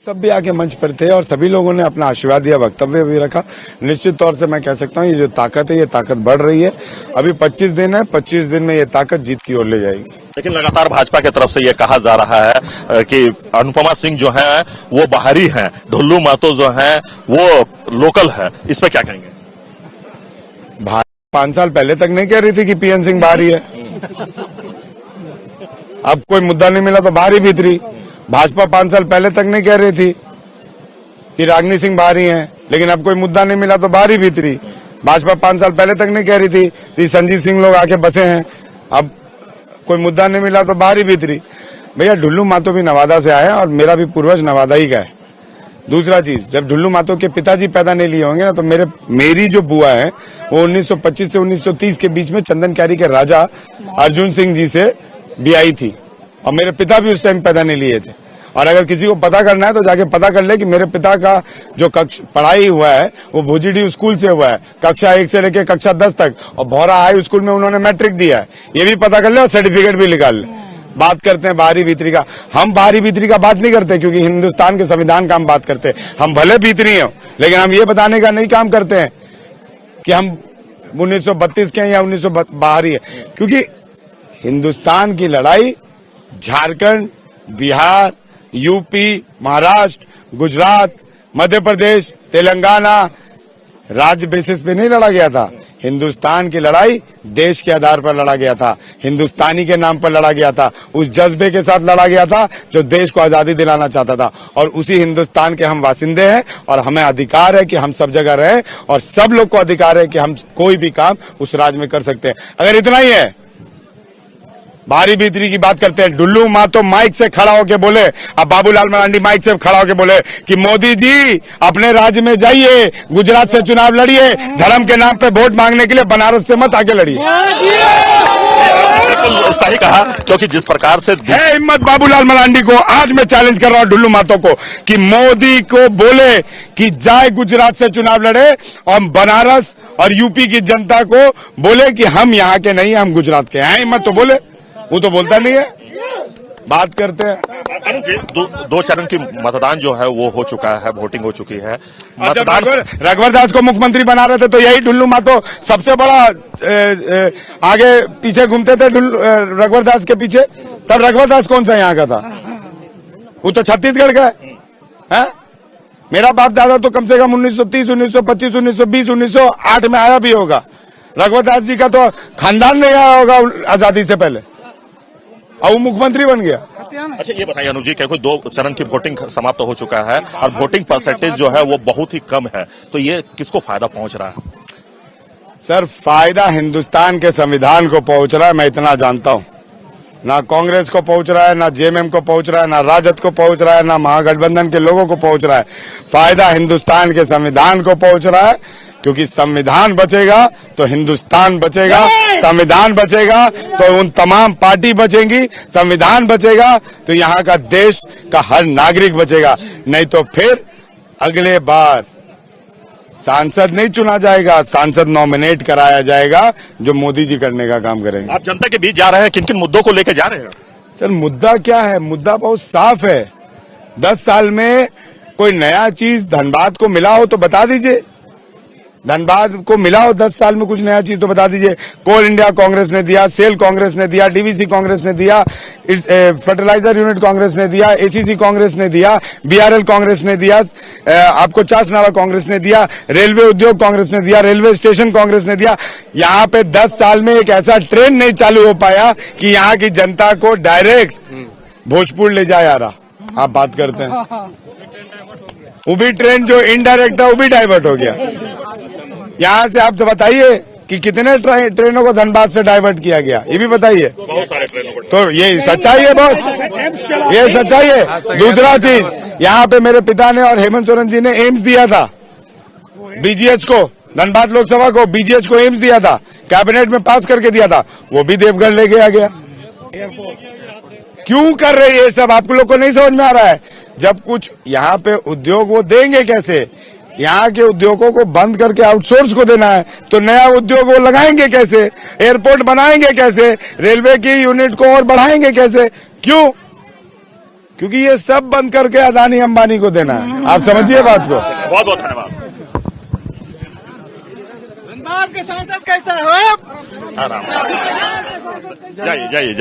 सब भी आके मंच पर थे और सभी लोगों ने अपना आशीर्वाद दिया, वक्तव्य भी रखा। निश्चित तौर से मैं कह सकता हूँ ये जो ताकत है ये ताकत बढ़ रही है। अभी 25 दिन है, 25 दिन में ये ताकत जीत की ओर ले जाएगी। लेकिन लगातार भाजपा की तरफ से ये कहा जा रहा है कि अनुपमा सिंह जो है वो बाहरी हैं, ढुल्लू महतो जो है वो लोकल है, इस पे क्या कहेंगे? 5 साल पहले तक नहीं कह रही थी कि पीएन सिंह बाहरी है। अब कोई मुद्दा नहीं मिला तो बाहरी भीतरी। भाजपा 5 साल पहले तक नहीं कह रही थी कि रागिनी सिंह बाहरी हैं, लेकिन अब कोई मुद्दा नहीं मिला तो बाहरी भीतरी। भाजपा 5 साल पहले तक नहीं कह रही थी कि संजीव सिंह लोग आके बसे हैं, अब कोई मुद्दा नहीं मिला तो बाहरी भीतरी। भैया ढुल्लू महतो भी नवादा से आए और मेरा भी पूर्वज नवादा ही का है। दूसरा चीज, जब ढुल्लू महतो के पिताजी पैदा नहीं लिए होंगे ना तो मेरी जो बुआ है वो 1925 से 1930 के बीच में चंदन कैरी के राजा अर्जुन सिंह जी से ब्याही थी और मेरे पिता भी उस टाइम पैदा नहीं लिए थे। और अगर किसी को पता करना है तो जाके पता कर ले कि मेरे पिता का जो पढ़ाई हुआ है वो भोजीडी स्कूल से हुआ है, कक्षा 1 से लेकर कक्षा 10 तक, और भौरा हाई स्कूल में उन्होंने मैट्रिक दिया है। ये भी पता कर ले और सर्टिफिकेट भी निकाल ले। बात करते हैं बाहरी भीतरी का, हम बाहरी भीतरी का बात नहीं करते क्योंकि हिंदुस्तान के संविधान का हम बात करते हैं। हम भले भीतरी हो लेकिन हम ये बताने का नहीं काम करते हैं कि हम 1932 के हैं या 1900 बाहरी है, क्योंकि हिंदुस्तान की लड़ाई झारखंड, बिहार, यूपी, महाराष्ट्र, गुजरात, मध्य प्रदेश, तेलंगाना राज्य बेसिस पे नहीं लड़ा गया था। हिंदुस्तान की लड़ाई देश के आधार पर लड़ा गया था, हिंदुस्तानी के नाम पर लड़ा गया था, उस जज्बे के साथ लड़ा गया था जो देश को आजादी दिलाना चाहता था। और उसी हिंदुस्तान के हम वासिंदे हैं और हमें अधिकार है कि हम सब जगह रहें और सब लोग को अधिकार है कि हम कोई भी काम उस राज्य में कर सकते हैं। अगर इतना ही है, बाहरी भीतरी की बात करते हैं। ढुल्लू महतो माइक से खड़ा होके बोले, अब बाबूलाल मरांडी माइक से खड़ा होके बोले कि मोदी जी अपने राज्य में जाइए, गुजरात से चुनाव लड़िए, धर्म के नाम पे वोट मांगने के लिए बनारस से मत आके लड़िए। सही कहा, क्योंकि जिस प्रकार से है हिम्मत बाबूलाल मरांडी को, आज मैं चैलेंज कर रहा हूं ढुल्लू महतो को कि मोदी को बोले कि जाए गुजरात से चुनाव लड़े और बनारस और यूपी की जनता को बोले कि हम यहाँ के नहीं, हम गुजरात के हैं। हिम्मत तो बोले, वो तो बोलता नहीं है। बात करते हैं दो चरण की मतदान जो है वो हो चुका है, वोटिंग हो चुकी है। मतदान रघुवर दास को मुख्यमंत्री बना रहे थे तो यही ढुल्लू महतो सबसे बड़ा आगे पीछे घूमते थे रघुवर दास के पीछे। तब रघुवर दास कौन सा यहाँ का था? वो तो छत्तीसगढ़ का है। मेरा बाप दादा तो कम से कम 1930, 1925, 1920, 1908 में आया भी होगा। रघुवर दास जी का तो खानदान नहीं आया होगा आजादी से पहले और वो मुख्यमंत्री बन गया। अच्छा ये बताइए अनुज जी, क्योंकि 2 चरण की वोटिंग समाप्त हो चुका है और वोटिंग परसेंटेज जो है वो बहुत ही कम है, तो ये किसको फायदा पहुंच रहा है? सर फायदा हिंदुस्तान के संविधान को पहुंच रहा है, मैं इतना जानता हूं। ना कांग्रेस को पहुंच रहा है, ना जेएमएम को पहुंच रहा है, ना राजद को पहुंच रहा है, ना महागठबंधन के लोगों को पहुंच रहा है। फायदा हिंदुस्तान के संविधान को पहुंच रहा है, क्योंकि संविधान बचेगा तो हिंदुस्तान बचेगा, संविधान बचेगा तो उन तमाम पार्टी बचेंगी, संविधान बचेगा तो यहाँ का देश का हर नागरिक बचेगा। नहीं तो फिर अगले बार सांसद नहीं चुना जाएगा, सांसद नॉमिनेट कराया जाएगा जो मोदी जी करने का काम करेंगे। आप जनता के बीच जा रहे हैं, किन किन मुद्दों को लेकर जा रहे हैं? सर मुद्दा क्या है? मुद्दा बहुत साफ है। 10 साल में कोई नया चीज धनबाद को मिला हो तो बता दीजिए। धनबाद को मिला हो 10 साल में कुछ नया चीज तो बता दीजिए। कोल इंडिया कांग्रेस ने दिया, सेल कांग्रेस ने दिया, डीवीसी कांग्रेस ने दिया, फर्टिलाइजर यूनिट कांग्रेस ने दिया, एसीसी कांग्रेस ने दिया, बीआरएल कांग्रेस ने दिया, आपको चासनाड़ा कांग्रेस ने दिया, रेलवे उद्योग कांग्रेस ने दिया, रेलवे स्टेशन कांग्रेस ने दिया। यहाँ पे 10 साल में एक ऐसा ट्रेन नहीं चालू हो पाया कि यहाँ की जनता को डायरेक्ट भोजपुर ले जाए आ रहा। आप बात करते हैं वो भी ट्रेन जो इनडायरेक्ट था वो भी डाइवर्ट हो गया। यहाँ से आप तो बताइए कि कितने ट्रेनों को धनबाद से डाइवर्ट किया गया, ये भी बताइए। बहुत सारे ट्रेनों को। तो ये सच्चाई है बॉस, ये सच्चाई है। दूसरा चीज, यहाँ पे मेरे पिता ने और हेमंत सोरेन जी ने एम्स दिया था बीजीएच को, धनबाद लोकसभा को बीजीएच को एम्स दिया था, कैबिनेट में पास करके दिया था, वो भी देवगढ़ ले गया गया। क्यों कर रहे हैं ये सब? आप लोग को नहीं समझ में आ रहा है? जब कुछ यहाँ पे उद्योग वो देंगे कैसे? यहाँ के उद्योगों को बंद करके आउटसोर्स को देना है तो नया उद्योग वो लगाएंगे कैसे? एयरपोर्ट बनाएंगे कैसे? रेलवे की यूनिट को और बढ़ाएंगे कैसे? क्यों? क्योंकि ये सब बंद करके अदानी अंबानी को देना है। आप समझिए बात को। बहुत बहुत धन्यवाद। धनबाद के सांसद कैसा है? आराम। जाइए जाइए।